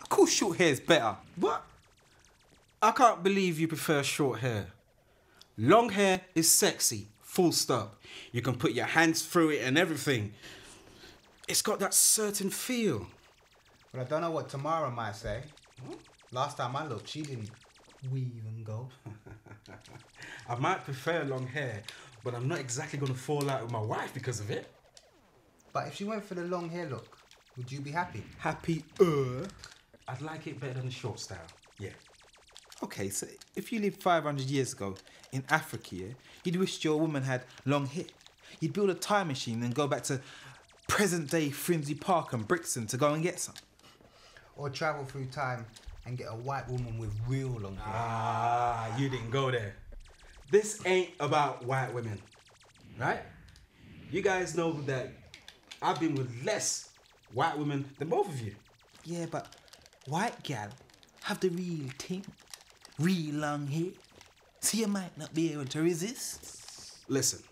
Of course short hair's better. What? I can't believe you prefer short hair. Long hair is sexy, full stop. You can put your hands through it and everything. It's got that certain feel. But I don't know what Tamara might say. Last time I looked, she didn't weave and go. I might prefer long hair, but I'm not exactly going to fall out with my wife because of it. But if she went for the long hair look, would you be happy? Happier. I'd like it better than the short style. Yeah. Okay, so if you lived 500 years ago in Africa, yeah, you'd wish your woman had long hair. You'd build a time machine and go back to present-day Frimsey Park and Brixton to go and get some. Or travel through time and get a white woman with real long hair. Ah, you didn't go there. This ain't about white women, right? You guys know that I've been with less white women than both of you. Yeah, but white gal have the real thing. Real long hair. So you might not be able to resist. Listen,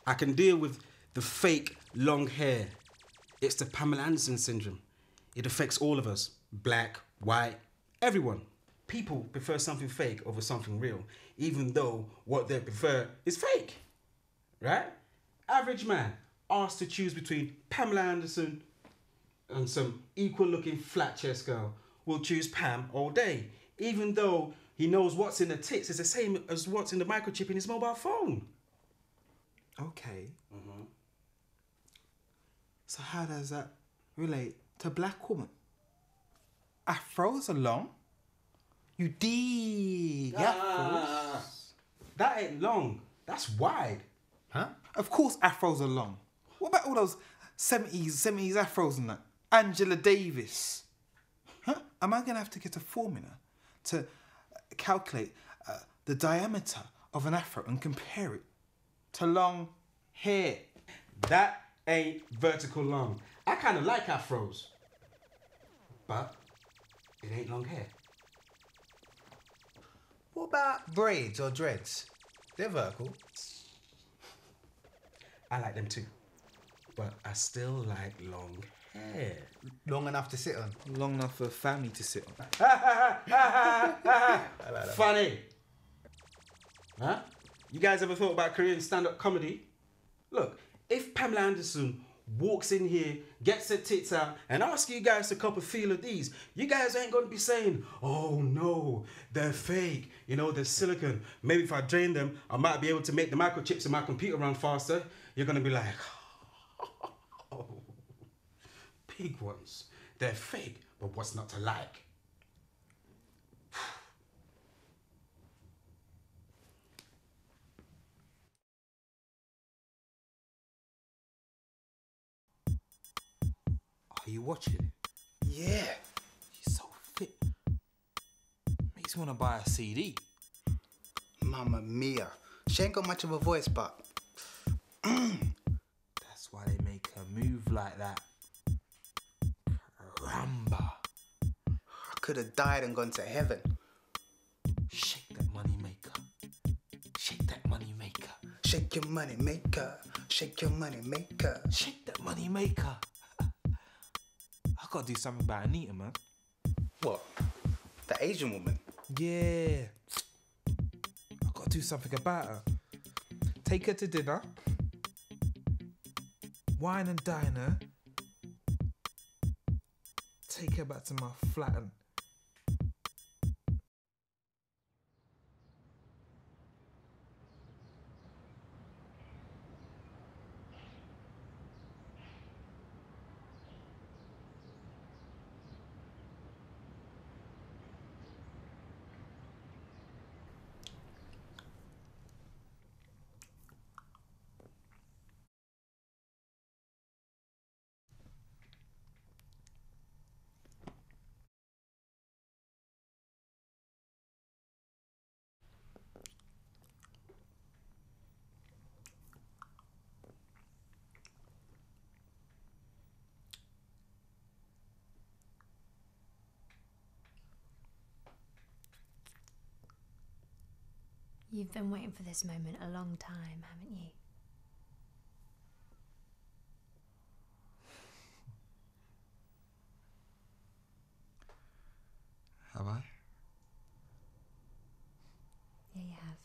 I can deal with the fake long hair. It's the Pamela Anderson syndrome. It affects all of us. Black, white, everyone. People prefer something fake over something real, even though what they prefer is fake. Right? Average man asked to choose between Pamela Anderson and some equal-looking flat-chest girl will choose Pam all day, even though he knows what's in the tits is the same as what's in the microchip in his mobile phone. Okay. So how does that relate to black woman? Afros are long. You dig afros. That ain't long. That's wide. Huh? Of course afros are long. What about all those 70s afros and that? Angela Davis. Huh? Am I going to have to get a formula to calculate the diameter of an afro and compare it to long hair? That ain't vertical long. I kind of like afros, but it ain't long hair. What about braids or dreads? They're vertical. I like them too, but I still like long hair. Long enough to sit on. Long enough for a family to sit on. Funny. Huh? You guys ever thought about Korean stand-up comedy? Look, if Pamela Anderson walks in here, gets her tits out, and asks you guys to cop a feel of these, you guys ain't going to be saying, oh no, they're fake, you know, they're silicone. Maybe if I drain them, I might be able to make the microchips in my computer run faster. You're going to be like, oh, big ones. They're fake, but what's not to like? Are you watching it? Yeah. He's so fit. Makes me want to buy a CD. Mamma mia. She ain't got much of a voice, but... That's why they make her move like that. Caramba. I could have died and gone to heaven. Shake that money maker. Shake that money maker. Shake your money maker. Shake your money maker. Shake that money maker. I gotta do something about Anita, man. What? The Asian woman? Yeah. I gotta do something about her. Take her to dinner. Wine and dine her. Take her back to my flat and... You've been waiting for this moment a long time, haven't you? Have I? Yeah, you have.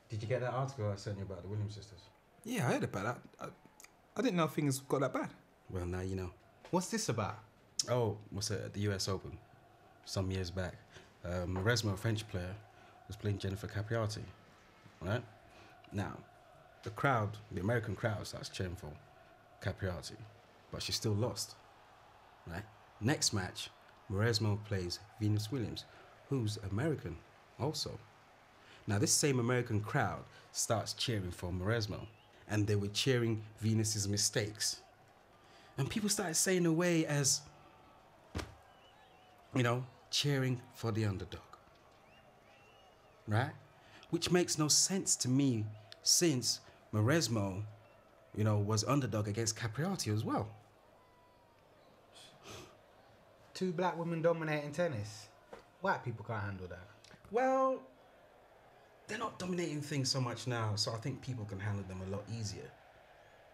Did you get that article I sent you about the Williams sisters? Yeah, I heard about that. I didn't know things got that bad. Well, now you know. What's this about? Oh, what's it? At the US Open, some years back, Maresmo, a French player, was playing Jennifer Capriati, right? Now, the crowd, the American crowd, starts cheering for Capriati, but she still lost, right? Next match, Maresmo plays Venus Williams, who's American also. Now, this same American crowd starts cheering for Maresmo, and they were cheering Venus's mistakes. And people started saying away as, you know, cheering for the underdog, right? Which makes no sense to me since Maresmo, you know, was underdog against Capriati as well. Two black women dominating tennis. White people can't handle that. Well, they're not dominating things so much now, so I think people can handle them a lot easier,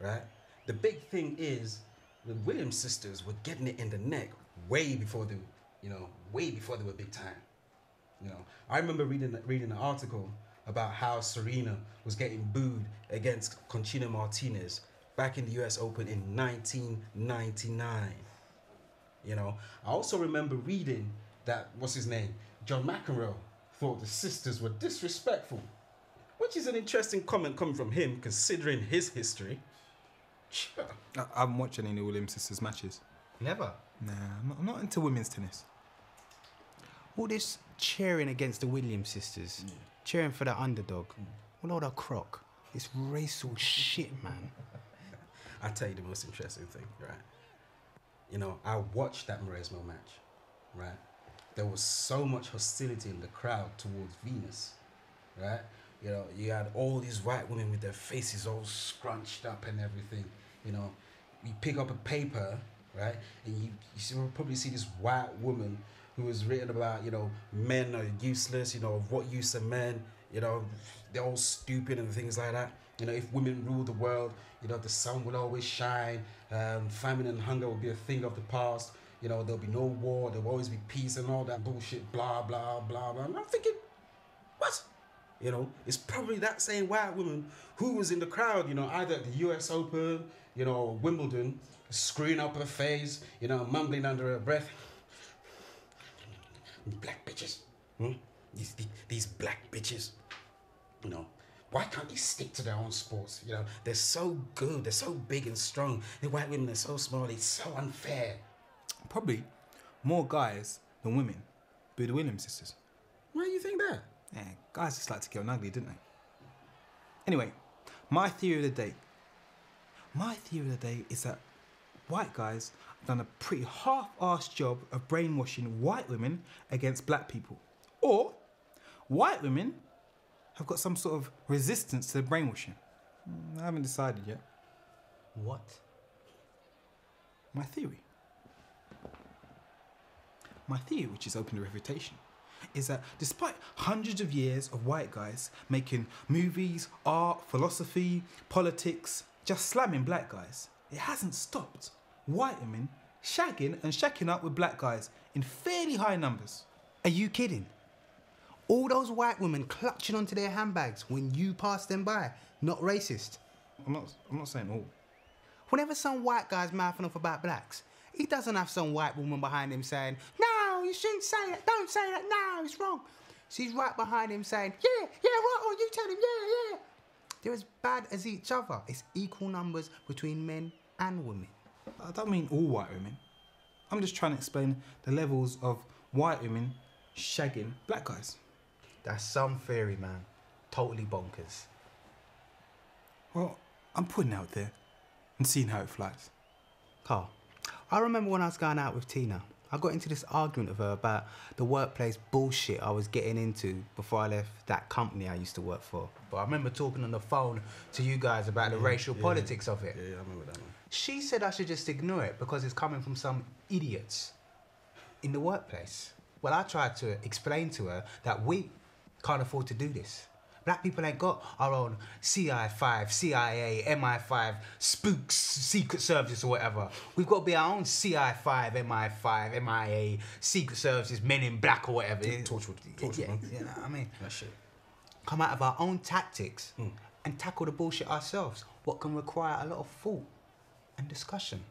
right? The big thing is the Williams sisters were getting it in the neck way before they, way before they were big time. You know, I remember reading an article about how Serena was getting booed against Conchita Martinez back in the US Open in 1999. You know, I also remember reading that, what's his name? John McEnroe thought the sisters were disrespectful, which is an interesting comment coming from him considering his history. I haven't watched any of the Williams sisters matches. Never. Nah, I'm not into women's tennis. All this cheering against the Williams sisters, cheering for the underdog, all of that crock. It's racial shit, man. I'll tell you the most interesting thing, right? You know, I watched that Maresmo match, right? There was so much hostility in the crowd towards Venus, right? You know, you had all these white women with their faces all scrunched up and everything. You know, you pick up a paper, right? And you probably see this white woman who was written about, you know, men are useless, you know, of what use are men, you know, they're all stupid and things like that. You know, if women rule the world, you know, the sun will always shine, famine and hunger will be a thing of the past, you know, there'll be no war, there'll always be peace and all that bullshit, blah, blah, blah, blah. And I'm thinking, what? You know, it's probably that same white woman who was in the crowd, you know, either at the US Open, you know, Wimbledon, screwing up her face, you know, mumbling under her breath. Black bitches. These black bitches. You know, why can't they stick to their own sports? You know, they're so good, they're so big and strong. The white women are so small, it's so unfair. Probably more guys than women boo the Williams sisters. Why do you think that? Yeah, guys just like to get on ugly, didn't they? Anyway, my theory of the day. My theory of the day is that white guys have done a pretty half-assed job of brainwashing white women against black people. Or white women have got some sort of resistance to the brainwashing. I haven't decided yet. What? My theory. My theory, which is open to refutation, is that despite hundreds of years of white guys making movies, art, philosophy, politics, just slamming black guys, it hasn't stopped white women shagging and shacking up with black guys in fairly high numbers. Are you kidding? All those white women clutching onto their handbags when you pass them by, not racist. I'm not saying all. Whenever some white guy's mouthing off about blacks, he doesn't have some white woman behind him saying, no, you shouldn't say that, don't say that, no, it's wrong. She's right behind him saying, yeah, right on, you tell him, yeah. They're as bad as each other. It's equal numbers between men and women. I don't mean all white women. I'm just trying to explain the levels of white women shagging black guys. That's some theory, man. Totally bonkers. Well, I'm putting it out there and seeing how it flies. Carl, I remember when I was going out with Tina, I got into this argument with her about the workplace bullshit I was getting into before I left that company I used to work for. But I remember talking on the phone to you guys about the racial politics of it. Yeah, I remember that one. She said I should just ignore it because it's coming from some idiots in the workplace. Well, I tried to explain to her that we can't afford to do this. Black people ain't got our own CI5, CIA, MI5, spooks, secret services or whatever. We've got to be our own CI5, MI5, MIA, secret services, men in black or whatever. Torchwood, Yeah, man. you know what I mean? That shit. Come out of our own tactics and tackle the bullshit ourselves. What can require a lot of thought and discussion.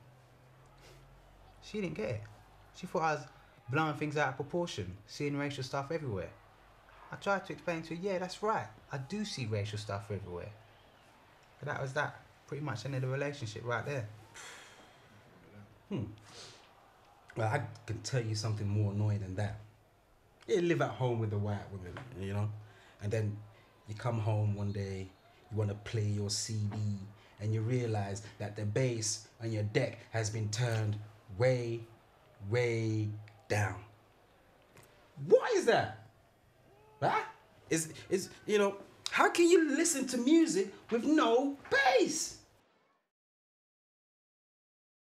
She didn't get it. She thought I was blowing things out of proportion, seeing racial stuff everywhere. I tried to explain to her, yeah, that's right. I do see racial stuff everywhere. But that was that. Pretty much ended the relationship right there. Well, I can tell you something more annoying than that. You live at home with the white women, you know? And then you come home one day, you want to play your CD, and you realize that the bass on your deck has been turned way, way down. Why is that? Huh? Is you know, how can you listen to music with no bass?